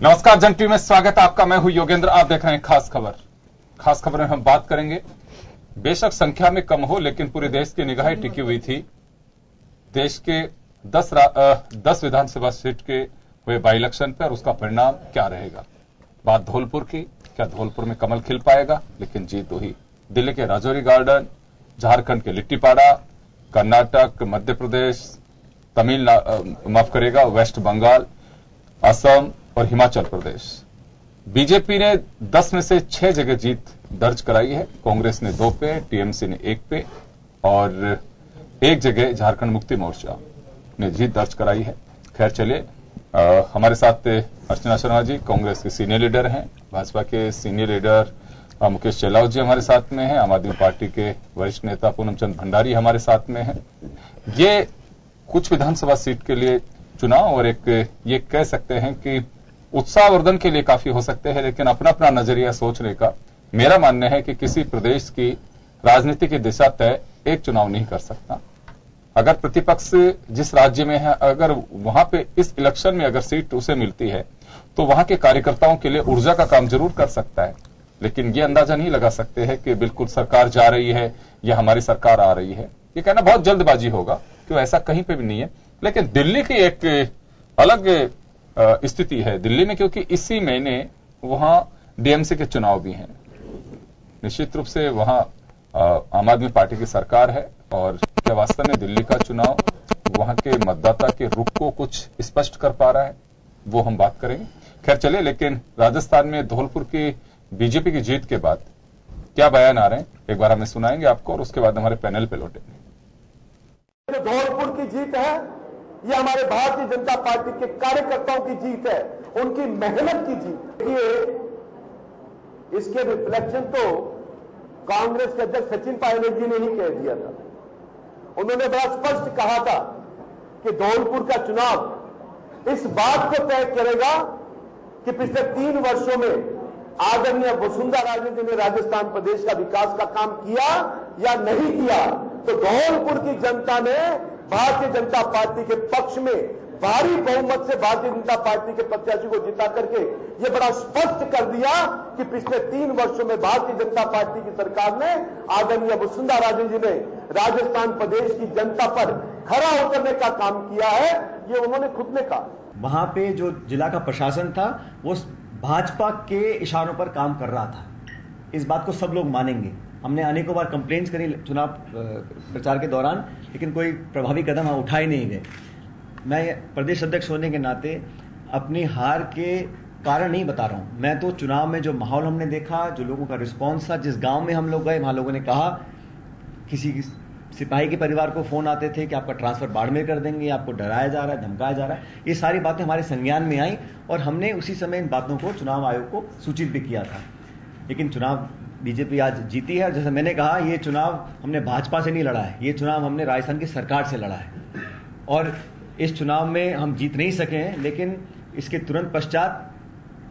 नमस्कार, जन टीवी में स्वागत है आपका। मैं हूं योगेंद्र। आप देख रहे हैं खास खबर। खास खबर में हम बात करेंगे, बेशक संख्या में कम हो लेकिन पूरे देश की निगाहें टिकी हुई थी देश के 10 विधानसभा सीट के हुए बाई इलेक्शन पर और उसका परिणाम क्या रहेगा। बात धौलपुर की, क्या धौलपुर में कमल खिल पाएगा? लेकिन जीत हुई दिल्ली के राजौरी गार्डन, झारखंड के लिट्टीपाड़ा, कर्नाटक, मध्य प्रदेश, माफ करेगा, वेस्ट बंगाल, असम और हिमाचल प्रदेश। बीजेपी ने 10 में से 6 जगह जीत दर्ज कराई है। कांग्रेस ने 2 पे, टीएमसी ने 1 पे और 1 जगह झारखंड मुक्ति मोर्चा ने जीत दर्ज कराई है। खैर चलिए, हमारे साथ अर्चना शर्मा जी कांग्रेस के सीनियर लीडर हैं, भाजपा के सीनियर लीडर मुकेश चेलाव जी हमारे साथ में हैं, आम आदमी पार्टी के वरिष्ठ नेता पूनम चंद भंडारी हमारे साथ में हैं। ये कुछ विधानसभा सीट के लिए चुनाव और एक ये कह सकते हैं कि उत्साहवर्धन के लिए काफी हो सकते हैं, लेकिन अपना अपना नजरिया सोचने का मेरा मानना है कि किसी प्रदेश की राजनीति की दिशा तय एक चुनाव नहीं कर सकता। अगर प्रतिपक्ष जिस राज्य में है, अगर वहां पे इस इलेक्शन में अगर सीट उसे मिलती है तो वहां के कार्यकर्ताओं के लिए ऊर्जा का काम जरूर कर सकता है, लेकिन ये अंदाजा नहीं लगा सकते हैं कि बिल्कुल सरकार जा रही है या हमारी सरकार आ रही है। ये कहना बहुत जल्दबाजी होगा, क्यों ऐसा कहीं पे भी नहीं है। लेकिन दिल्ली की एक अलग स्थिति है दिल्ली में, क्योंकि इसी महीने वहां डीएमसी के चुनाव भी हैं। निश्चित रूप से वहां आम आदमी पार्टी की सरकार है और क्या वास्तव में दिल्ली का चुनाव वहां के मतदाता के रुख को कुछ स्पष्ट कर पा रहा है, वो हम बात करेंगे। खैर चलिए, लेकिन राजस्थान में धौलपुर की बीजेपी की जीत के बाद क्या बयान आ रहे हैं एक बार हमें सुनाएंगे आपको और उसके बाद हमारे पैनल पे लौटेंगे। धौलपुर की जीत है, ये हमारे भारतीय जनता पार्टी के कार्यकर्ताओं की जीत है, उनकी मेहनत की जीत। ये इसके रिफ्लेक्शन तो कांग्रेस के अध्यक्ष सचिन पायलट जी ने ही कह दिया था। उन्होंने बड़ा स्पष्ट कहा था कि धौलपुर का चुनाव इस बात को तय करेगा कि पिछले 3 वर्षों में आदरणीय वसुंधरा राजे जी ने राजस्थान प्रदेश का विकास का काम किया या नहीं किया। तो धौलपुर की जनता ने भारतीय जनता पार्टी के पक्ष में भारी बहुमत से भारतीय जनता पार्टी के प्रत्याशी को जिता करके ये बड़ा स्पष्ट कर दिया कि पिछले 3 वर्षों में भारतीय जनता पार्टी की सरकार ने, आदरणीय वसुंधरा राजे जी ने राजस्थान प्रदेश की जनता पर खरा उतरने का काम किया है। ये उन्होंने खुद ने कहा। वहां पे जो जिला का प्रशासन था वो भाजपा के इशारों पर काम कर रहा था, इस बात को सब लोग मानेंगे। हमने अनेकों बार कंप्लेंट्स करी चुनाव प्रचार के दौरान, लेकिन कोई प्रभावी कदम हम उठाए नहीं गए। मैं प्रदेश अध्यक्ष होने के नाते अपनी हार के कारण नहीं बता रहा हूं। मैं तो चुनाव में जो माहौल हमने देखा, जो लोगों का रिस्पांस था, जिस गांव में हम लोग गए वहां लोगों ने कहा, किसी सिपाही के परिवार को फोन आते थे कि आपका ट्रांसफर बाड़मेर कर देंगे, आपको डराया जा रहा है, धमकाया जा रहा है। ये सारी बातें हमारे संज्ञान में आई और हमने उसी समय इन बातों को चुनाव आयोग को सूचित भी किया था। लेकिन चुनाव बीजेपी आज जीती है। जैसे मैंने कहा, ये चुनाव हमने भाजपा से नहीं लड़ा है, ये चुनाव हमने राजस्थान की सरकार से लड़ा है और इस चुनाव में हम जीत नहीं सके हैं। लेकिन इसके तुरंत पश्चात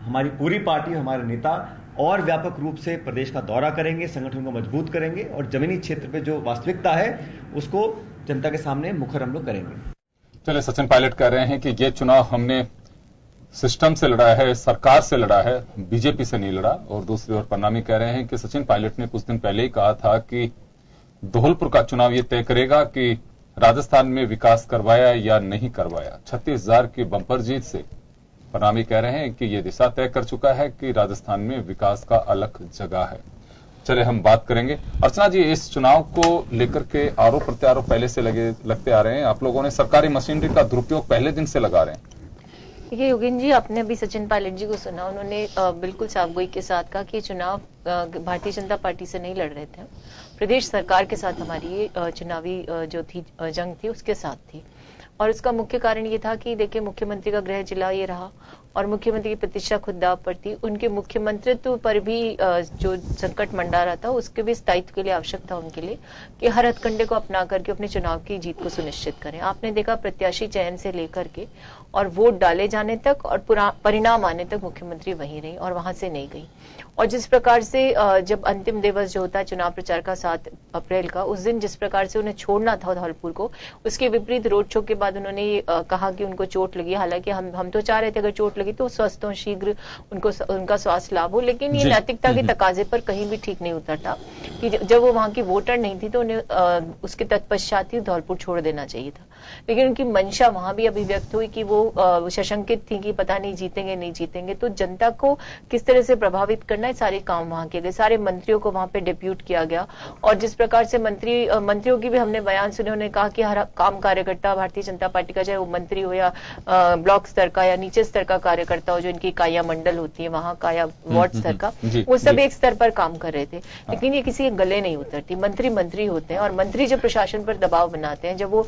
हमारी पूरी पार्टी, हमारे नेता और व्यापक रूप से प्रदेश का दौरा करेंगे, संगठन को मजबूत करेंगे और जमीनी क्षेत्र पे जो वास्तविकता है उसको जनता के सामने मुखर हम लोग करेंगे। चलिए, सचिन पायलट कह रहे हैं कि ये चुनाव हमने सिस्टम से लड़ा है, सरकार से लड़ा है, बीजेपी से नहीं लड़ा। और दूसरी ओर पन्नामी कह रहे हैं कि सचिन पायलट ने कुछ दिन पहले ही कहा था कि धौलपुर का चुनाव ये तय करेगा कि राजस्थान में विकास करवाया या नहीं करवाया। 36,000 की बंपर जीत से पन्नामी कह रहे हैं कि ये दिशा तय कर चुका है कि राजस्थान में विकास का अलग जगह है। चले हम बात करेंगे। अर्चना जी, इस चुनाव को लेकर के आरोप प्रत्यारोप पहले से लगते आ रहे हैं। आप लोगों ने सरकारी मशीनरी का दुरुपयोग पहले दिन से लगा रहे हैं। देखिए योगेंद्र जी, आपने अभी सचिन पायलट जी को सुना, उन्होंने बिल्कुल साफगोई के साथ कहा कि चुनाव भारतीय जनता पार्टी से नहीं लड़ रहे थे, प्रदेश सरकार के साथ हमारी ये चुनावी जो थी जंग थी उसके साथ थी। और इसका मुख्य कारण ये था कि देखिए, मुख्यमंत्री का गृह जिला ये रहा और मुख्यमंत्री की प्रतिष्ठा खुद दांव पर थी। उनके मुख्यमंत्रित्व पर भी जो संकट मंडा रहा था, उसके भी स्थायित्व के लिए आवश्यक था उनके लिए कि हर हथकंडे को अपना करके अपने चुनाव की जीत को सुनिश्चित करें। आपने देखा, प्रत्याशी चयन से लेकर के और वोट डाले जाने तक और परिणाम आने तक मुख्यमंत्री वहीं रही और वहां से नहीं गई। और जिस प्रकार से जब अंतिम दिवस जो होता है चुनाव प्रचार का 7 अप्रैल का, उस दिन जिस प्रकार से उन्हें छोड़ना था धौलपुर को, उसके विपरीत रोड शो के बाद बाद उन्होंने कहा कि उनको चोट लगी, हालांकि हम तो चाह रहे थे अगर चोट लगी तो स्वस्थ हो, शीघ्र उनका स्वास्थ्य लाभ हो, लेकिन ये नैतिकता के तकाजे पर कहीं भी ठीक नहीं उतरता कि जब वो वहां की वोटर नहीं थी तो उन्हें उसके तत्पश्चात ही धौलपुर छोड़ देना चाहिए था। लेकिन उनकी मंशा वहां भी अभिव्यक्त हुई कि वो सशंकित थी कि पता नहीं जीतेंगे नहीं जीतेंगे, तो जनता को किस तरह से प्रभावित करना है, सारे काम वहां किए गए, सारे मंत्रियों को वहां पे डिप्यूट किया गया। और जिस प्रकार से मंत्रियों की भी हमने बयान सुने, उन्होंने कहा कि हर काम कार्यकर्ता भारतीय जनता पार्टी का, चाहे वो मंत्री हो या ब्लॉक स्तर का या नीचे स्तर का कार्यकर्ता हो, जो इनकी इकाइयां मंडल होती है वहां का या वार्ड स्तर का, वो सब एक स्तर पर काम कर रहे थे। लेकिन ये किसी के गले नहीं उतरती। मंत्री होते हैं और मंत्री जब प्रशासन पर दबाव बनाते हैं, जब वो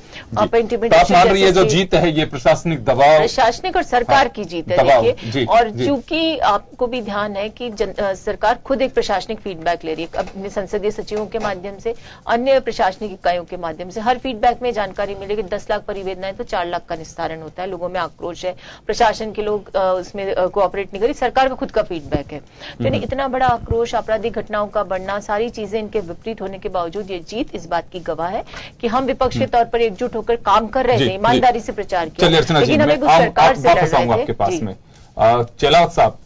इंटिमिडेशन, ये जो जीत है ये प्रशासनिक दबाव, प्रशासनिक और सरकार की जीत है देखिए। और चूंकि आपको भी ध्यान है कि सरकार खुद एक प्रशासनिक फीडबैक ले रही है अपने संसदीय सचिवों के माध्यम से, अन्य प्रशासनिक इकाइयों के माध्यम से। हर फीडबैक में जानकारी मिलेगी। 10 लाख परिवेदनाएं तो 4 लाख का निस्तारण होता है। लोगों में आक्रोश है, प्रशासन के लोग उसमें कोऑपरेट नहीं करी, सरकार का खुद का फीडबैक है। तो इतना बड़ा आक्रोश, आपराधिक घटनाओं का बढ़ना, सारी चीजें इनके विपरीत होने के बावजूद ये जीत इस बात की गवाह है कि हम विपक्ष के तौर पर एकजुट होकर काम कर रहे थे, ईमानदारी से प्रचार किया, लेकिन हमें कुछ सरकार से लड़ रहे थे। चेलावत साहब,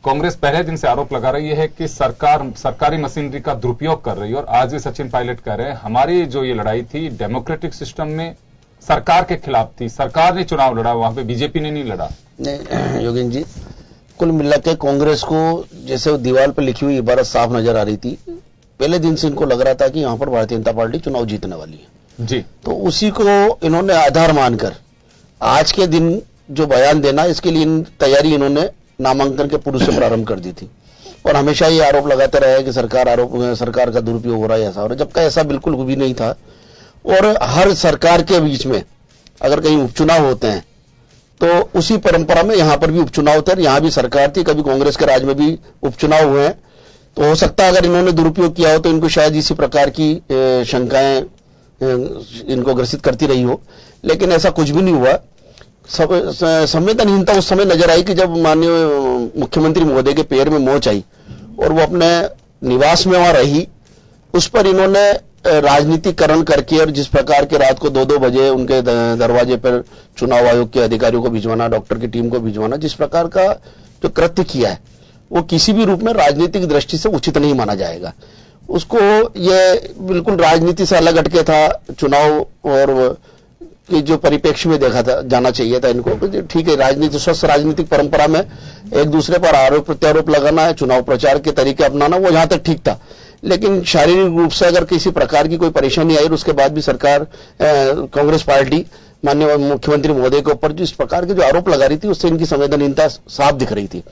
कांग्रेस पहले दिन से आरोप लगा रही है कि सरकार सरकारी मशीनरी का दुरुपयोग कर रही है, और आज भी सचिन पायलट कह रहे हैं हमारी जो ये लड़ाई थी डेमोक्रेटिक सिस्टम में सरकार के खिलाफ थी, सरकार ने चुनाव लड़ा, वहां पे बीजेपी ने नहीं लड़ा। नहीं योगेंद्र जी, कुल मिला के कांग्रेस को जैसे वो दीवार पर लिखी हुई इबारत साफ नजर आ रही थी। पहले दिन से इनको लग रहा था कि यहां पर भारतीय जनता पार्टी चुनाव जीतने वाली है जी, तो उसी को इन्होंने आधार मानकर आज के दिन जो बयान देना, इसके लिए तैयारी इन्होंने नामांकन के पूर्व से प्रारंभ कर दी थी। और हमेशा ये आरोप लगाते रहे कि सरकार का दुरुपयोग हो रहा है, ऐसा हो रहा है, जबकि ऐसा बिल्कुल भी नहीं था। और हर सरकार के बीच में अगर कहीं उपचुनाव होते हैं तो उसी परंपरा में यहां पर भी उपचुनाव होते हैं। यहां भी सरकार थी, कभी कांग्रेस के राज में भी उपचुनाव हुए हैं। तो हो सकता है अगर इन्होंने दुरुपयोग किया हो तो इनको शायद इसी प्रकार की शंकाएं इनको ग्रसित करती रही हो, लेकिन ऐसा कुछ भी नहीं हुआ। संवेदनहीनता उस समय नजर आई कि जब माननीय मुख्यमंत्री महोदय के पैर में मोच आई और वो अपने निवास में वहां रही, उस पर इन्होंने राजनीतिकरण करके, और जिस प्रकार के रात को 2-2 बजे उनके दरवाजे पर चुनाव आयोग के अधिकारियों को भिजवाना, डॉक्टर की टीम को भिजवाना, जिस प्रकार का जो कृत्य किया है वो किसी भी रूप में राजनीतिक दृष्टि से उचित नहीं माना जाएगा। उसको ये बिल्कुल राजनीति से अलग हटके था, चुनाव और कि जो परिप्रेक्ष्य में देखा था जाना चाहिए था इनको। ठीक है, राजनीति स्वस्थ राजनीतिक परंपरा में एक दूसरे पर आरोप प्रत्यारोप लगाना है, चुनाव प्रचार के तरीके अपनाना, वो यहां तक ठीक था। लेकिन शारीरिक रूप से अगर किसी प्रकार की कोई परेशानी आई और उसके बाद भी सरकार कांग्रेस पार्टी माननीय मुख्यमंत्री महोदय के ऊपर जिस प्रकार के जो आरोप लगा रही थी, उससे इनकी संवेदनहीनता साफ दिख रही थी।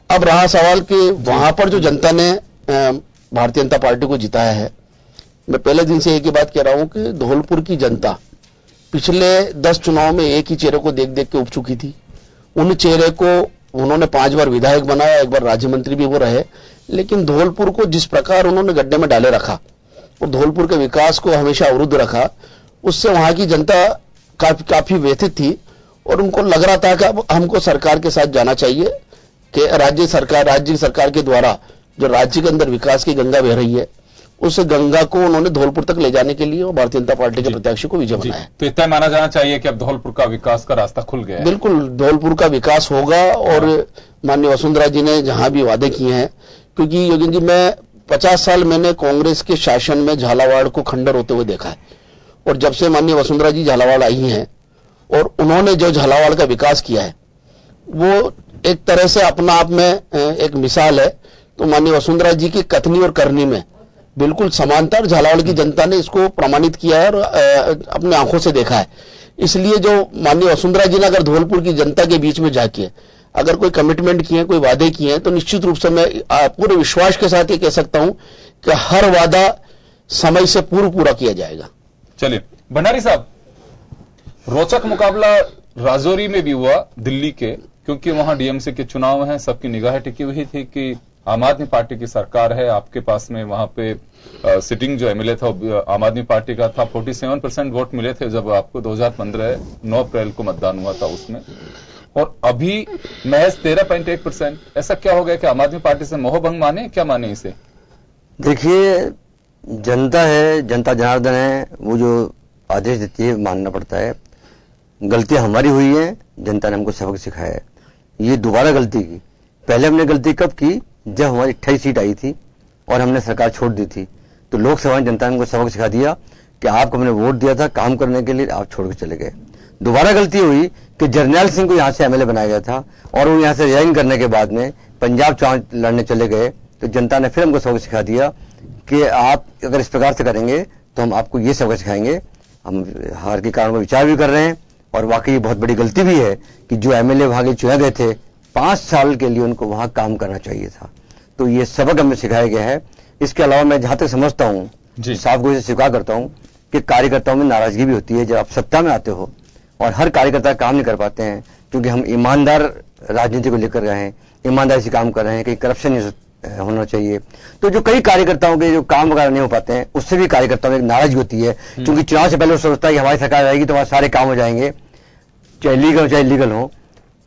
अब रहा सवाल कि वहां पर जो जनता ने भारतीय जनता पार्टी को जिताया है, मैं पहले दिन से एक ही बात कह रहा हूं कि धौलपुर की जनता पिछले 10 चुनाव में एक ही चेहरे को देख देख के उब चुकी थी। उन चेहरे को उन्होंने 5 बार विधायक बनाया, 1 बार राज्य मंत्री भी वो रहे, लेकिन धौलपुर को जिस प्रकार उन्होंने गड्ढे में डाले रखा और धौलपुर के विकास को हमेशा अवरुद्ध रखा, उससे वहां की जनता काफी व्यथित थी और उनको लग रहा था कि अब हमको सरकार के साथ जाना चाहिए कि राज्य सरकार के द्वारा जो राज्य के अंदर विकास की गंगा बह रही है, उस गंगा को उन्होंने धौलपुर तक ले जाने के लिए और भारतीय जनता पार्टी के प्रत्याशी को विजय बनाया है। तो इतना माना जाना चाहिए कि अब धौलपुर का विकास का रास्ता खुल गया है। बिल्कुल, धौलपुर का विकास होगा। और माननीय वसुंधरा जी ने जहां भी वादे किए हैं, क्योंकि योगेंद्र जी, मैं 50 साल मैंने कांग्रेस के शासन में झालावाड़ को खंडर होते हुए देखा है, और जब से माननीय वसुंधरा जी झालावाड़ आई हैं और उन्होंने जो झालावाड़ का विकास किया है वो एक तरह से अपना आप में एक मिसाल है। तो माननीय वसुंधरा जी की कथनी और करनी में बिल्कुल समानता, झालावाड़ की जनता ने इसको प्रमाणित किया है और अपने आंखों से देखा है। इसलिए जो माननीय वसुंधरा जी ने अगर धौलपुर की जनता के बीच में जाके अगर कोई कमिटमेंट किए, कोई वादे किए हैं, तो निश्चित रूप से मैं पूरे विश्वास के साथ ये कह सकता हूं कि हर वादा समय से पूरा किया जाएगा। चलिए भंडारी साहब, रोचक मुकाबला राजौरी में भी हुआ दिल्ली के, क्योंकि वहां डीएमसी के चुनाव हैं, सबकी निगाहें टिकी हुई थी कि आम आदमी पार्टी की सरकार है, आपके पास में वहां पे सिटिंग जो एमएलए था आम आदमी पार्टी का था। 47% वोट मिले थे जब आपको 2015 9 अप्रैल को मतदान हुआ था उसमें, और अभी महज 13.1%। ऐसा क्या हो गया कि आम आदमी पार्टी से मोहभंग माने, क्या माने इसे? देखिए, जनता है, जनता जनार्दन है, वो जो आदेश देती है मानना पड़ता है। गलतियां हमारी हुई हैं, जनता ने हमको सबक सिखाया है। ये दोबारा गलती की। पहले हमने गलती कब की? जब हमारी 28 सीट आई थी और हमने सरकार छोड़ दी थी, तो लोकसभा में जनता ने हमको सबक सिखा दिया कि आपको हमने वोट दिया था काम करने के लिए, आप छोड़ के चले गए। दोबारा गलती हुई कि जर्नैल सिंह को यहां से एमएलए बनाया गया था और वो यहां से रिजाइन करने के बाद में पंजाब चुनाव लड़ने चले गए, तो जनता ने फिर हमको सबक सिखा दिया कि आप अगर इस प्रकार से करेंगे तो हम आपको ये सबक सिखाएंगे। हम हार के कारण पर विचार भी कर रहे हैं और वाकई ये बहुत बड़ी गलती भी है कि जो एमएलए वहां के चुने गए थे 5 साल के लिए उनको वहां काम करना चाहिए था। तो ये सबक हमें सिखाया गया है। इसके अलावा मैं जहां तक समझता हूं, साफ गोई से स्वीकार करता हूं कि कार्यकर्ताओं में नाराजगी भी होती है जब आप सत्ता में आते हो और हर कार्यकर्ता काम नहीं कर पाते हैं, क्योंकि हम ईमानदार राजनीति को लेकर गए हैं, ईमानदारी से काम कर रहे हैं, कहीं करप्शन नहीं होना चाहिए। तो जो कई कार्यकर्ताओं के जो काम वगैरह नहीं हो पाते हैं, उससे भी कार्यकर्ताओं में नाराजगी होती है, क्योंकि चुनाव से पहले वो सोचता है कि हमारी सरकार आएगी तो हमारे सारे काम हो जाएंगे, चाहे लीगल हो चाहे इलीगल हो।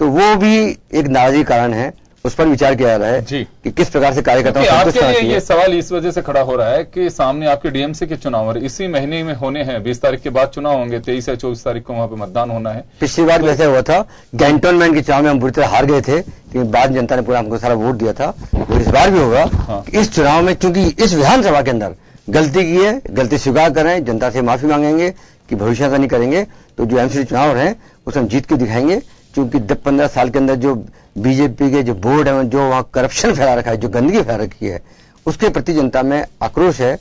तो वो भी एक नाराजगी कारण है, उस पर विचार किया जा रहा है कि किस प्रकार से कार्यकर्ताओं को आपके लिए ये सवाल इस वजह से खड़ा हो रहा है कि सामने आपके डीएमसी के चुनाव इसी महीने में होने हैं, 20 तारीख के बाद चुनाव होंगे, 23 या 24 तारीख को वहां पे मतदान होना है। पिछली बार वैसे हुआ था, कैंटोनमेंट के चुनाव में हम बुरी तरह हार गए थे, लेकिन बाद जनता ने पूरा हमको सारा वोट दिया था। वो इस बार भी होगा। इस चुनाव में चूंकि इस विधानसभा के अंदर गलती की है, गलती स्वीकार कर रहे हैं, जनता से माफी मांगेंगे कि भविष्य ऐसा नहीं करेंगे। तो जो एमसीडी चुनाव है उसे हम जीत के दिखाएंगे, क्योंकि 10-15 साल के अंदर जो बीजेपी के जो बोर्ड है, जो वहां करप्शन फैला रखा है, जो गंदगी फैला रखी है, उसके प्रति जनता में आक्रोश है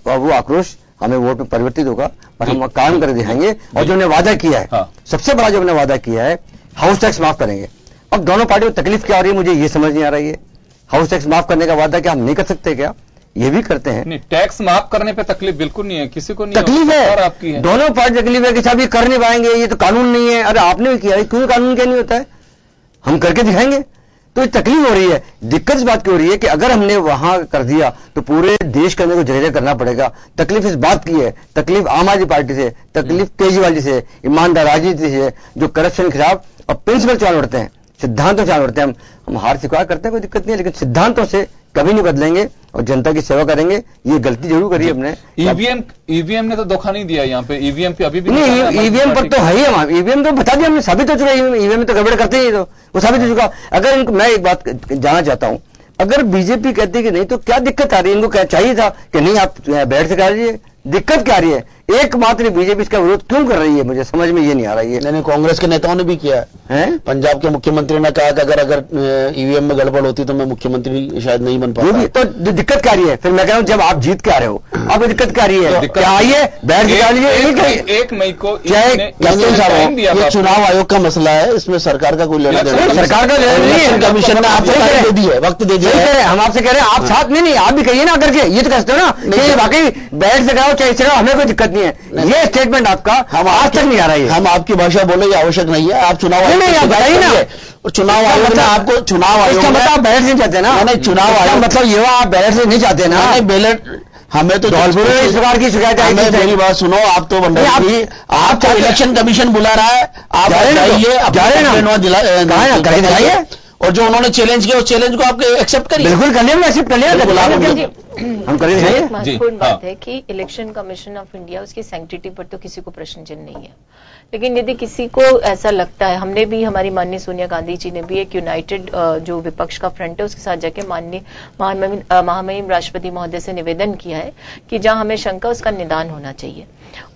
और वो आक्रोश हमें वोट में परिवर्तित होगा और हम काम कर दिखाएंगे। और जो हमने वादा किया है, सबसे बड़ा जो हमने वादा किया है, हाउस टैक्स माफ करेंगे। अब दोनों पार्टियों को तकलीफ क्या हो रही है मुझे ये समझ नहीं आ रही है। हाउस टैक्स माफ करने का वादा क्या हम नहीं कर सकते क्या? ये भी करते हैं। नहीं, टैक्स माफ करने पे तकलीफ बिल्कुल नहीं है, किसी को नहीं तकलीफ है, आपकी है। दोनों पार्टी तकलीफ है कि साहब ये कर नहीं पाएंगे, ये तो कानून नहीं है। अरे आपने भी किया है, क्यों कानून क्या नहीं होता है? हम करके दिखाएंगे। तो ये तकलीफ हो रही है। दिक्कत इस बात की हो रही है कि अगर हमने वहां कर दिया तो पूरे देश के अंदर को जहरीला करना पड़ेगा। तकलीफ इस बात की है, तकलीफ आम आदमी पार्टी से, तकलीफ केजरीवाल जी से, ईमानदार राजनीति से, जो करप्शन के खिलाफ और प्रिंसिपल चुनाव लड़ते हैं, सिद्धांतों चुनाव लड़ते हैं। हम हार स्वीकार करते हैं, कोई दिक्कत नहीं है, लेकिन सिद्धांतों से कभी नहीं बदलेंगे और जनता की सेवा करेंगे। ये गलती जरूर करी हमने। ईवीएम ने तो धोखा नहीं दिया यहाँ पे। ईवीएम पे अभी भी नहीं, ईवीएम पर तो है ही। हम ईवीएम तो बता दिया हमने, साबित हो चुका है। ईवीएम में तो गड़बड़ करते ही, तो वो साबित हो चुका। अगर इनको मैं एक बात जानना चाहता हूं, अगर बीजेपी कहती है कि नहीं तो क्या दिक्कत आ रही है? इनको चाहिए था कि नहीं आप बैठ से करा लीजिए। दिक्कत क्या आ रही है? एकमात्र बीजेपी इसका विरोध क्यों कर रही है? मुझे समझ में ये नहीं आ रही है। नहीं, कांग्रेस के नेताओं ने भी किया है। पंजाब के मुख्यमंत्री ने कहा कि अगर ईवीएम में गड़बड़ होती तो मैं मुख्यमंत्री शायद नहीं बन पाता। तो दिक्कत क्या आ रही है? फिर मैं कह रहा हूं जब आप जीत के आ रहे हो, अब दिक्कत क्या आ रही है? क्या आइए बैठ के लीजिए। 1 मई को ये चुनाव आयोग का मसला है, इसमें सरकार का कोई लेना देना, सरकार का लेना नहीं है। कमीशन ने आपको दे दी है, वक्त दे दिया है। हम आपसे कह रहे हैं आप साथ नहीं, आप भी कहिए ना करके। ये तो कहते हो ना वाकई बैठ से कराओ चाहे से कराओ, हमें कोई दिक्कत नहीं है। ये स्टेटमेंट आपका हम आज तक नहीं आ रहा है। हम आपकी भाषा बोले ये आवश्यक नहीं है। आप चुनाव आयोग बताइए ना। और चुनाव आयोग ने आपको चुनाव आयोग मतलब बैलेट नहीं चाहते ना? नहीं, चुनाव आयोग मतलब ये आप बैलेट से नहीं चाहते ना? नहीं, बैलेट हमें तो इस प्रकार की शिकायत आई। मेरी बात सुनो, आप तो आप इलेक्शन कमीशन बुला रहा है, आप जाइए और जो उन्होंने चैलेंज किया उस चैलेंज को आपके एक्सेप्ट करिए। बिल्कुल करने में एक्सेप्ट करने हम करें। महत्वपूर्ण बात है कि इलेक्शन कमीशन ऑफ इंडिया उसकी सैंक्टिटी पर तो किसी को प्रश्न चिन्ह नहीं है, लेकिन यदि किसी को ऐसा लगता है, हमने भी, हमारी माननीय सोनिया गांधी जी ने भी एक यूनाइटेड जो विपक्ष का फ्रंट है उसके साथ जाके माननीय महामहिम राष्ट्रपति महोदय से निवेदन किया है कि जहां हमें शंका उसका निदान होना चाहिए।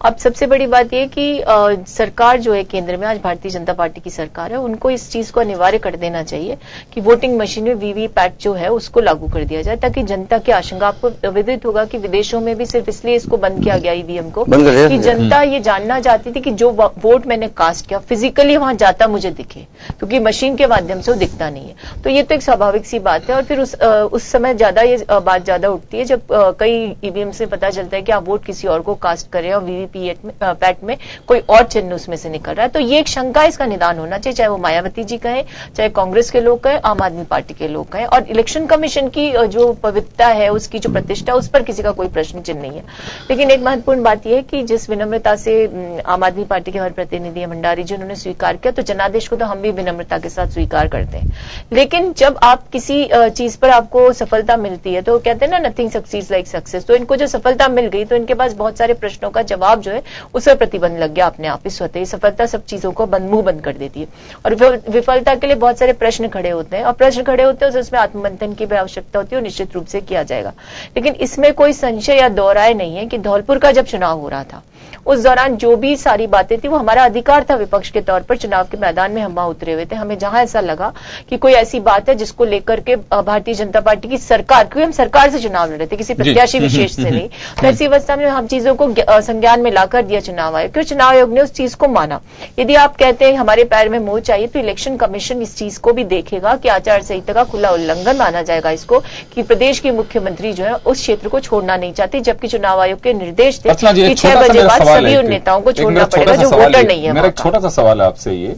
अब सबसे बड़ी बात यह कि सरकार जो है केंद्र में आज भारतीय जनता पार्टी की सरकार है, उनको इस चीज को अनिवार्य कर देना चाहिए कि वोटिंग मशीन में वीवीपैट जो है उसको लागू कर दिया जाए, ताकि जनता की आशंका, आपको विदित होगा कि विदेशों में भी सिर्फ इसलिए इसको बंद किया गया ईवीएम को कि जनता ये जानना चाहती थी कि जो वोट मैंने कास्ट किया फिजिकली वहां जाता मुझे दिखे, क्योंकि मशीन के माध्यम से वो दिखता नहीं है। तो ये तो एक स्वाभाविक सी बात है। और फिर उस समय ज्यादा ये बात ज्यादा उठती है जब कई ईवीएम से पता चलता है कि आप वोट किसी और को कास्ट करें और वीवीपैट में कोई और चिन्ह उसमें से निकल रहा है। तो ये एक शंका, इसका निदान होना चाहिए, चाहे वो मायावती जी कहें, चाहे कांग्रेस के लोग कहें, आम आदमी पार्टी के लोग कहें। और इलेक्शन कमीशन की जो पवित्रता है, उसकी जो प्रतिष्ठा, उस पर किसी का कोई प्रश्न चिन्ह नहीं है। लेकिन एक महत्वपूर्ण बात यह है कि जिस विनम्रता से आम आदमी पार्टी के हमारे प्रतिनिधि है भंडारी जी, उन्होंने स्वीकार किया, तो जनादेश को तो हम भी विनम्रता के साथ स्वीकार करते हैं। लेकिन जब आप किसी चीज पर आपको सफलता मिलती है तो कहते हैं ना, नथिंग सक्सीड्स लाइक सक्सेस। तो इनको जो सफलता मिल गई तो इनके पास बहुत सारे प्रश्नों का जवाब जो है उस पर प्रतिबंध लग गया अपने आप ही स्वतः। सफलता सब चीजों को मुंह बंद कर देती है और विफलता के लिए बहुत सारे प्रश्न खड़े होते हैं, और प्रश्न खड़े होते हैं तो उसमें आत्ममंथन की भी आवश्यकता होती है और निश्चित रूप से किया जाएगा। लेकिन इसमें कोई संशय या दो राय नहीं है कि धौलपुर का जब चुनाव हो रहा था उस दौरान जो भी सारी बातें थी वो हमारा अधिकार था विपक्ष के तौर पर चुनाव के मैदान में हम वहां उतरे हुए थे। हमें जहां ऐसा लगा कि कोई ऐसी बात है जिसको लेकर के भारतीय जनता पार्टी की सरकार, क्योंकि हम सरकार से चुनाव लड़ रहे थे, किसी प्रत्याशी विशेष से नहीं, तो ऐसी अवस्था में हम चीजों को संज्ञान में लाकर दिया चुनाव आयोग, क्यों चुनाव आयोग ने उस चीज को माना। यदि आप कहते हैं हमारे पैर में मोह चाहिए तो इलेक्शन कमीशन इस चीज को भी देखेगा कि आचार संहिता का खुला उल्लंघन माना जाएगा इसको, कि प्रदेश की मुख्यमंत्री जो है उस क्षेत्र को छोड़ना नहीं चाहती, जबकि चुनाव आयोग के निर्देश थे कि 6 बजे बाद सभी उन नेताओं को छोड़ना पड़ेगा जो वोटर नहीं है। मेरा एक छोटा सा सवाल है आपसे, ये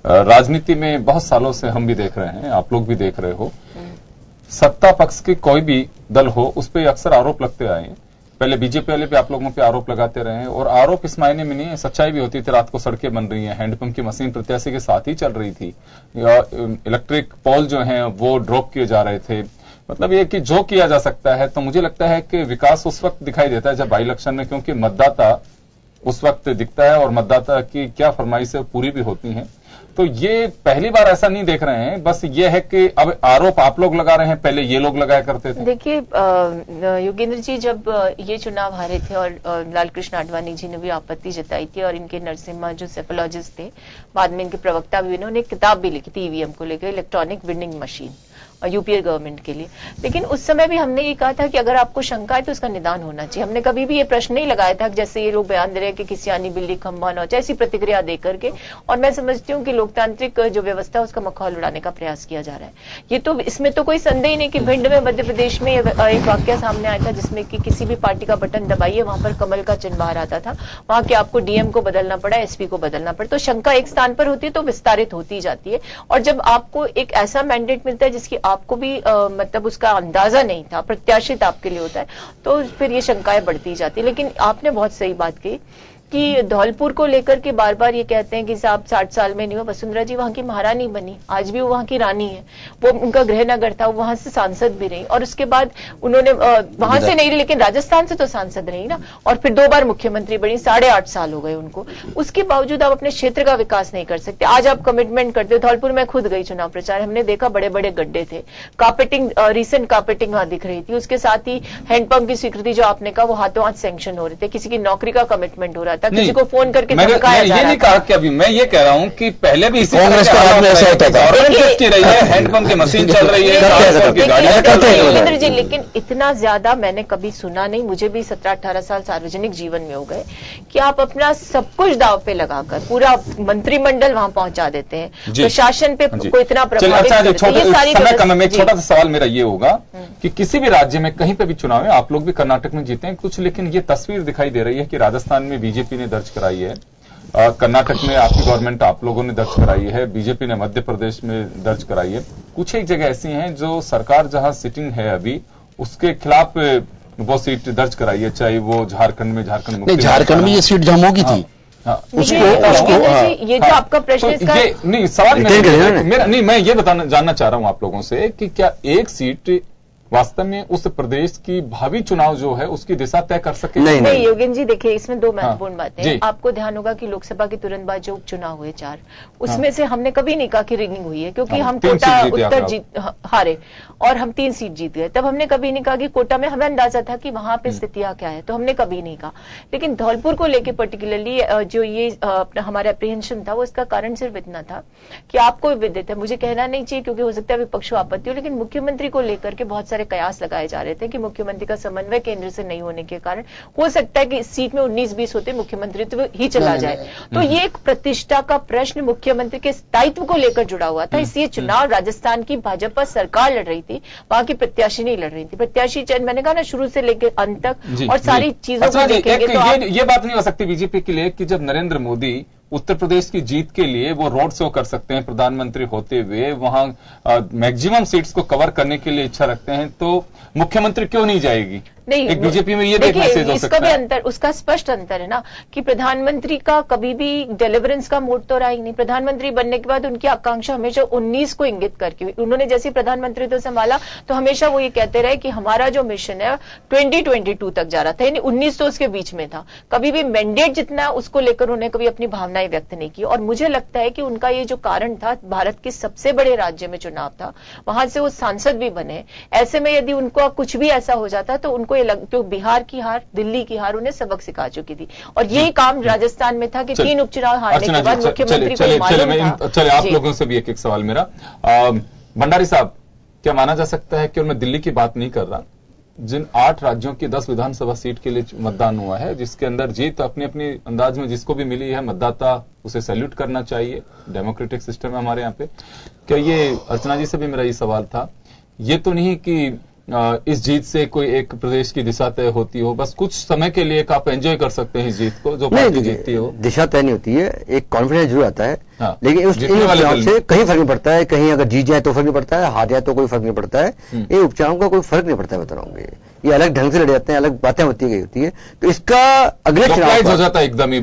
राजनीति में बहुत सालों से हम भी देख रहे हैं, आप लोग भी देख रहे हो, सत्ता पक्ष के कोई भी दल हो उस पर अक्सर आरोप लगते आए हैं। पहले बीजेपी वाले भी आप लोगों पे आरोप लगाते रहे हैं, और आरोप इस मायने में नहीं है, सच्चाई भी होती थी। रात को सड़कें बन रही हैं, हैंडपंप की मशीन प्रत्याशी के साथ ही चल रही थी, या इलेक्ट्रिक पोल जो हैं वो ड्रॉप किए जा रहे थे। मतलब ये कि जो किया जा सकता है, तो मुझे लगता है कि विकास उस वक्त दिखाई देता है जब बाई इलेक्शन में, क्योंकि मतदाता उस वक्त दिखता है और मतदाता की क्या फरमाइशें पूरी भी होती हैं। तो ये पहली बार ऐसा नहीं देख रहे हैं, बस ये है कि अब आरोप आप लोग लगा रहे हैं, पहले ये लोग लगाया करते थे। देखिए योगेंद्र जी, जब ये चुनाव हारे थे और लाल कृष्ण आडवाणी जी ने भी आपत्ति जताई थी, और इनके नरसिम्हा जो सेफोलॉजिस्ट थे, बाद में इनके प्रवक्ता भी, इन्होंने एक किताब भी लिखी थी ईवीएम को लेकर, इलेक्ट्रॉनिक विनिंग मशीन, और यूपीए गवर्नमेंट के लिए। लेकिन उस समय भी हमने ये कहा था कि अगर आपको शंका है तो उसका निदान होना चाहिए। हमने कभी भी ये प्रश्न नहीं लगाया था कि जैसे ये लोग बयान दे रहे हैं कि किसी आनी बिल्ली खंभा न हो, ऐसी प्रतिक्रिया देकर के। और मैं समझती हूँ कि लोकतांत्रिक जो व्यवस्था है उसका मखौल उड़ाने का प्रयास किया जा रहा है। ये तो, इसमें तो कोई संदेह नहीं कि भिंड में मध्य प्रदेश में एक वाक्य सामने आया था जिसमें कि किसी भी पार्टी का बटन दबाइए वहां पर कमल का चिन्ह बाहर आता था, वहां के आपको डीएम को बदलना पड़ा, एसपी को बदलना पड़ा। तो शंका एक स्थान पर होती है तो विस्तारित होती जाती है, और जब आपको एक ऐसा मैंडेट मिलता है जिसकी आपको भी मतलब उसका अंदाजा नहीं था, प्रत्याशित आपके लिए होता है, तो फिर ये शंकाएं बढ़ती जाती है। लेकिन आपने बहुत सही बात कही कि धौलपुर को लेकर के बार बार ये कहते हैं कि साहब 60 साल में नहीं हुआ। वसुंधरा जी वहां की महारानी बनी, आज भी वो वहां की रानी है, वो उनका गृह नगर था, वो वहां से सांसद भी रही, और उसके बाद उन्होंने वहां से नहीं, लेकिन राजस्थान से तो सांसद रही ना, और फिर 2 बार मुख्यमंत्री बनी, 8.5 साल हो गए उनको। उसके बावजूद आप अपने क्षेत्र का विकास नहीं कर सकते। आज आप कमिटमेंट करते हो, धौलपुर में खुद गई चुनाव प्रचार, हमने देखा बड़े बड़े गड्ढे थे, कार्पेटिंग, रिसेंट कार्पेटिंग वहां दिख रही थी, उसके साथ ही हैंडपंप की स्वीकृति जो आपने कहा वो हाथों हाथ सैंक्शन हो रहे थे, किसी की नौकरी का कमिटमेंट हो रहा था, किसी को फोन करके धमकाया जा रहा था। ये नहीं कहा कि अभी, मैं ये कह रहा हूं कि पहले भी इसी कांग्रेस के हाथ में ऐसा होता था, रही है, हैंडपंप की मशीन चल रही है, योगेंद्र जी, लेकिन इतना ज्यादा मैंने कभी सुना नहीं। मुझे भी 17-18 साल सार्वजनिक जीवन में हो गए कि आप अपना सब कुछ दांव पे लगाकर पूरा मंत्रिमंडल वहां पहुंचा देते हैं, प्रशासन पे को इतना प्रभावित करते हैं। ये सारी एक छोटा सा सवाल मेरा ये होगा कि किसी भी राज्य में कहीं पे भी चुनाव है, आप लोग भी कर्नाटक में जीते हैं कुछ, लेकिन ये तस्वीर दिखाई दे रही है कि राजस्थान में बीजेपी ने दर्ज कराई है, कर्नाटक में आपकी गवर्नमेंट आप लोगों ने दर्ज कराई है, बीजेपी ने मध्य प्रदेश में दर्ज कराई है। कुछ एक जगह ऐसी हैं जो सरकार जहां सिटिंग है अभी उसके खिलाफ वो सीट दर्ज कराई है, चाहे वो झारखंड में, झारखंड में ये सीट जम्मू की थी। ये जो आपका प्रश्न इसका नहीं, सवाल मेरा नहीं, मैं ये जानना चाह रहा हूं आप लोगों से कि क्या एक सीट वास्तव में उस प्रदेश की भावी चुनाव जो है उसकी दिशा तय कर सके? नहीं योगेंद्र जी, देखिए इसमें 2 महत्वपूर्ण बातें। आपको ध्यान होगा कि लोकसभा के तुरंत बाद जो उपचुनाव हुए 4, उसमें से हमने कभी नहीं कहा कि रिगिंग हुई है, क्योंकि हम कोटा उत्तर जीत हारे और हम 3 सीट जीत गए। तब हमने कभी नहीं कहा कि कोटा में, हमें अंदाजा था कि वहां पे स्थितियां क्या है, तो हमने कभी नहीं कहा। लेकिन धौलपुर को लेकर पर्टिकुलरली जो ये हमारा अप्रीहेंशन था, वो इसका कारण सिर्फ इतना था कि आपको विदित है, मुझे कहना नहीं चाहिए क्योंकि हो सकता है विपक्ष को आपत्ति हो, लेकिन मुख्यमंत्री को लेकर के बहुत सारे कयास लगाए जा रहे थे कि मुख्यमंत्री का समन्वय केंद्र से नहीं होने के कारण हो सकता है कि इस सीट में 19-20 होते मुख्यमंत्रित्व ही चला जाए। तो ये एक प्रतिष्ठा का प्रश्न मुख्यमंत्री के स्थायित्व को लेकर जुड़ा हुआ था। इसलिए चुनाव राजस्थान की भाजपा सरकार लड़ रही थी, वहां की प्रत्याशी नहीं लड़ रही थी। प्रत्याशी चयन मैंने कहा ना शुरू से लेकर अंत तक, और सारी चीजों को देखेंगे तो ये बात नहीं हो सकती बीजेपी के लिए कि जब नरेंद्र मोदी उत्तर प्रदेश की जीत के लिए वो रोड शो कर सकते हैं प्रधानमंत्री होते हुए, वहां मैक्सिमम सीट्स को कवर करने के लिए इच्छा रखते हैं, तो मुख्यमंत्री क्यों नहीं जाएगी? नहीं, एक बीजेपी में ये एक मैसेज हो सकता इसका भी है। अंतर, उसका स्पष्ट अंतर है ना कि प्रधानमंत्री का कभी भी डिलीवरेंस का मोड तो रहा ही नहीं। प्रधानमंत्री बनने के बाद उनकी आकांक्षा हमेशा 19 को इंगित करके हुई। उन्होंने जैसे प्रधानमंत्री तो संभाला तो हमेशा वो ये कहते रहे कि हमारा जो मिशन है 2022 तक जा रहा था, यानी 19 तो उसके बीच में था। कभी भी मैंडेट जितना उसको लेकर उन्होंने कभी अपनी भावनाएं व्यक्त नहीं की। और मुझे लगता है कि उनका ये जो कारण था, भारत के सबसे बड़े राज्य में चुनाव था, वहां से वो सांसद भी बने। ऐसे में यदि उनको कुछ भी ऐसा हो जाता तो उनको ये तो बिहार की हार, दिल्ली की हार उन्हें सबक सिखा चुकी थी। और यही काम राजस्थान में था कि 3 उपचुनाव हारने के बाद मुख्यमंत्री को मालूम था। चलिए आप लोगों से भी एक सवाल मेरा। भंडारी साहब, क्या माना जा सकता है कि, और मैं दिल्ली की बात नहीं कर रहा, जिन 8 राज्यों की 10 विधानसभा सीट के लिए मतदान हुआ है, जिसके अंदर जीत अपनी अपनी अंदाज में जिसको भी मिली है, मतदाता उसे सैल्यूट करना चाहिए, डेमोक्रेटिक सिस्टम है हमारे यहाँ पे। क्या ये, अर्चना जी से भी मेरा ये सवाल था, ये तो नहीं कि इस जीत से कोई एक प्रदेश की दिशा तय होती हो, बस कुछ समय के लिए आप एंजॉय कर सकते हैं इस जीत को, जो पार्टी जीतती हो? दिशा तय नहीं होती है, एक कॉन्फिडेंस जरूर आता है। हाँ, लेकिन उस उपचुनाव से कहीं फर्क नहीं पड़ता है। कहीं अगर जीत जाए तो फर्क नहीं पड़ता है, हार जाए तो कोई फर्क नहीं पड़ता है। ये उपचुनाव का कोई फर्क नहीं पड़ता है, बता रहा हूँ। ये अलग ढंग से लड़े जाते हैं, अलग बातें होती है। तो इसका अगले चुनाव हो जाता है एकदम ही।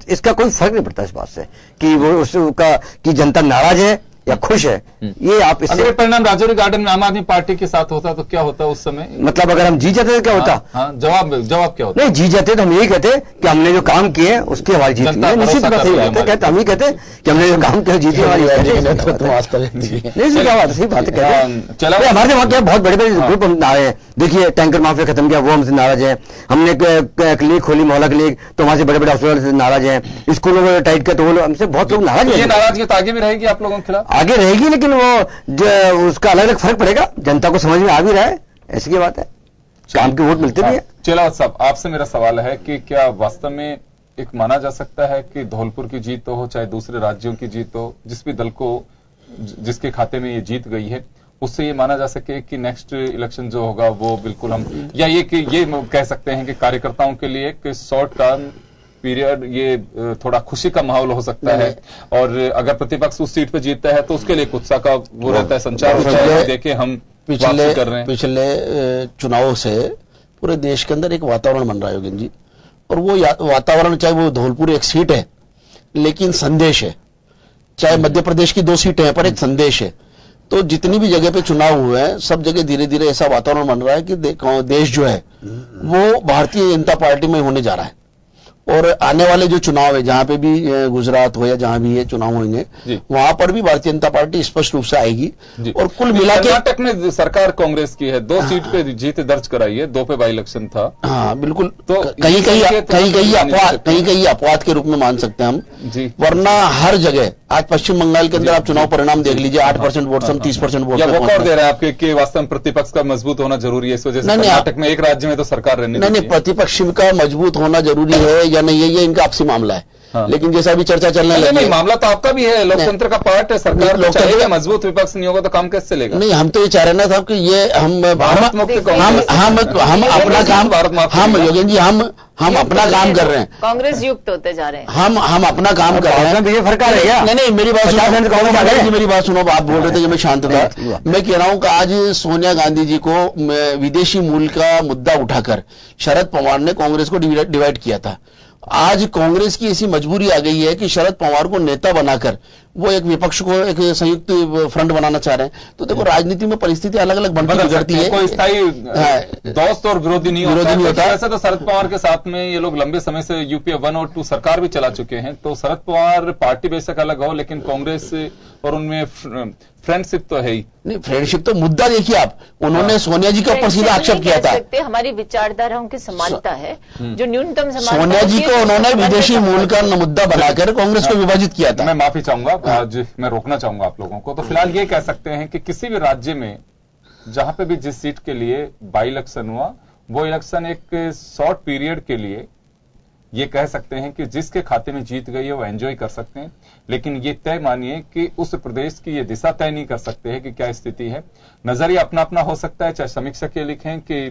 इसका कोई फर्क नहीं पड़ता इस बात से कि वो उसका कि जनता नाराज है या खुश है। ये आप अगर परिणाम राजौरी गार्डन में आम आदमी पार्टी के साथ होता तो क्या होता उस समय? मतलब अगर हम जीत जाते तो क्या होता? जवाब क्या होता? नहीं, जीत जाते तो हम यही कहते कि हमने जो काम किए उसकी हमारी जीत है। निश्चित बात सही बात है, कहते हम ही कहते कि हमने जो काम किया जीती हमारी। नहीं, क्या बात, सही बात है। कहते चलो, हमारे वहां क्या बहुत बड़े बड़े ग्रुप हम आए हैं। देखिए, टैंकर माफिया खत्म किया, वो हमसे नाराज है। हमने क्लिनिक खोली, मोहल्ला क्लिनिक, तो वहां से बड़े बड़े हॉस्पिटल से नाराज हैं। स्कूलों में टाइट किया तो वो हमसे बहुत लोग नाराज हैं। ये नाराजगी तो आगे भी रहेगी आप लोगों के खिलाफ? आगे रहेगी, लेकिन वो उसका अलग अलग फर्क पड़ेगा। जनता को समझ में आ भी रहा है, ऐसी की बात है, काम की वोट मिलते भी है। चिलावत साहब, आपसे मेरा सवाल है कि क्या वास्तव में एक माना जा सकता है कि धौलपुर की जीत हो, चाहे दूसरे राज्यों की जीत हो, जिस भी दल को, जिसके खाते में ये जीत गई है, उससे ये माना जा सके कि नेक्स्ट इलेक्शन जो होगा वो बिल्कुल हम, या ये कह सकते हैं कि कार्यकर्ताओं के लिए एक शॉर्ट टर्म पीरियड, ये थोड़ा खुशी का माहौल हो सकता है, और अगर प्रतिपक्ष उस सीट पे जीतता है तो उसके लिए उत्साह का वो रहता है, संचार होता है, देखिए हम वापसी कर रहे हैं। पिछले चुनावों से पूरे देश के अंदर एक वातावरण बन रहा है योगेन जी, और वो वातावरण, चाहे वो धौलपुर एक सीट है लेकिन संदेश है, चाहे मध्य प्रदेश की 2 सीटें हैं पर एक संदेश है। तो जितनी भी जगह पे चुनाव हुए हैं, सब जगह धीरे धीरे ऐसा वातावरण बन रहा है कि देश जो है वो भारतीय जनता पार्टी में होने जा रहा है। और आने वाले जो चुनाव है, जहां पे भी गुजरात हो या जहां भी ये चुनाव होंगे, वहां पर भी भारतीय जनता पार्टी स्पष्ट रूप से आएगी। और कुल मिला के कर्नाटक में सरकार कांग्रेस की है, 2 सीट पे जीत दर्ज कराई है, 2 पे बाई इलेक्शन था। हाँ बिल्कुल, तो कहीं कहीं अपवाद के रूप में मान सकते हैं हम जी, वरना हर जगह आज पश्चिम बंगाल के अंदर आप चुनाव परिणाम देख लीजिए, 8% वोट से 30% वोट दे रहा है आपके कि वास्तव में प्रतिपक्ष का मजबूत होना जरूरी है, इस वजह से कर्नाटक में एक राज्य में तो सरकार रहने नहीं, प्रतिपक्ष का मजबूत होना जरूरी है या नहीं, ये इनका आपसी मामला है। हाँ। लेकिन जैसा अभी चर्चा चलने लगी है, मामला तो आपका भी है, लोकतंत्र का पार्ट है, सरकार लोकतंत्र मजबूत, विपक्ष नहीं होगा तो काम कैसे चलेगा? नहीं, हम तो ये चाह रहे ना साहब कि ये हम अपना काम, हम योगेन जी हम अपना काम कर रहे हैं, कांग्रेस युक्त होते जा रहे हैं, हम अपना काम कर रहे हैं। ये फर्क आ रहा है? नहीं, मेरी बात सुनो, मेरी बात सुनो, आप बोल रहे थे कि मैं शांत था। मैं कह रहा हूं कि आज सोनिया गांधी जी को विदेशी मूल का मुद्दा उठाकर शरद पवार ने कांग्रेस को डिवाइड किया था। आज कांग्रेस की ऐसी मजबूरी आ गई है कि शरद पवार को नेता बनाकर वो एक विपक्ष को एक संयुक्त फ्रंट बनाना चाह रहे हैं। तो देखो, राजनीति में परिस्थिति अलग अलग बनती बिगड़ती है, कोई स्थायी दोस्त और विरोधी नहीं होता। वैसे तो शरद पवार के साथ में ये लोग लंबे समय से यूपीए 1 और 2 सरकार भी चला चुके हैं, तो शरद पवार पार्टी बेशक अलग हो, लेकिन कांग्रेस और उनमें फ्रेंडशिप तो है ही नहीं। फ्रेंडशिप तो मुद्दा देखिए आप, उन्होंने सोनिया जी के ऊपर सीधा आक्षेप किया था। हमारी विचारधाराओं की समानता है, जो न्यूनतम सोनिया जी को उन्होंने विदेशी मूल का मुद्दा बनाकर कांग्रेस को विभाजित किया था। मैं माफी चाहूंगा, आज मैं रोकना चाहूंगा आप लोगों को। तो फिलहाल ये कह सकते हैं कि किसी भी राज्य में जहां पे भी जिस सीट के लिए बाई इलेक्शन हुआ, वो इलेक्शन एक शॉर्ट पीरियड के लिए, ये कह सकते हैं कि जिसके खाते में जीत गई है वो एंजॉय कर सकते हैं, लेकिन ये तय मानिए कि उस प्रदेश की ये दिशा तय नहीं कर सकते हैं कि क्या स्थिति है। नजरिया अपना अपना हो सकता है, चाहे समीक्षक ये लिखें कि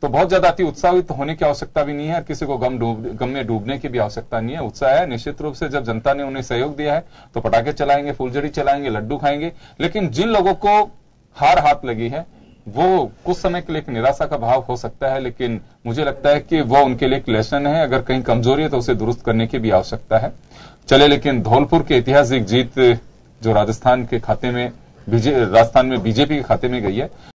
तो बहुत ज्यादा अति उत्साहित होने की आवश्यकता भी नहीं है, किसी को गम में डूबने की भी आवश्यकता नहीं है। उत्साह है निश्चित रूप से, जब जनता ने उन्हें सहयोग दिया है तो पटाखे चलाएंगे, फुलझड़ी चलाएंगे, लड्डू खाएंगे। लेकिन जिन लोगों को हार हाथ लगी है वो कुछ समय के लिए एक निराशा का भाव हो सकता है, लेकिन मुझे लगता है कि वो उनके लिए एक लेसन है। अगर कहीं कमजोरी है तो उसे दुरुस्त करने की भी आवश्यकता है। चले, लेकिन धौलपुर की ऐतिहासिक जीत जो राजस्थान में बीजेपी के खाते में गई है,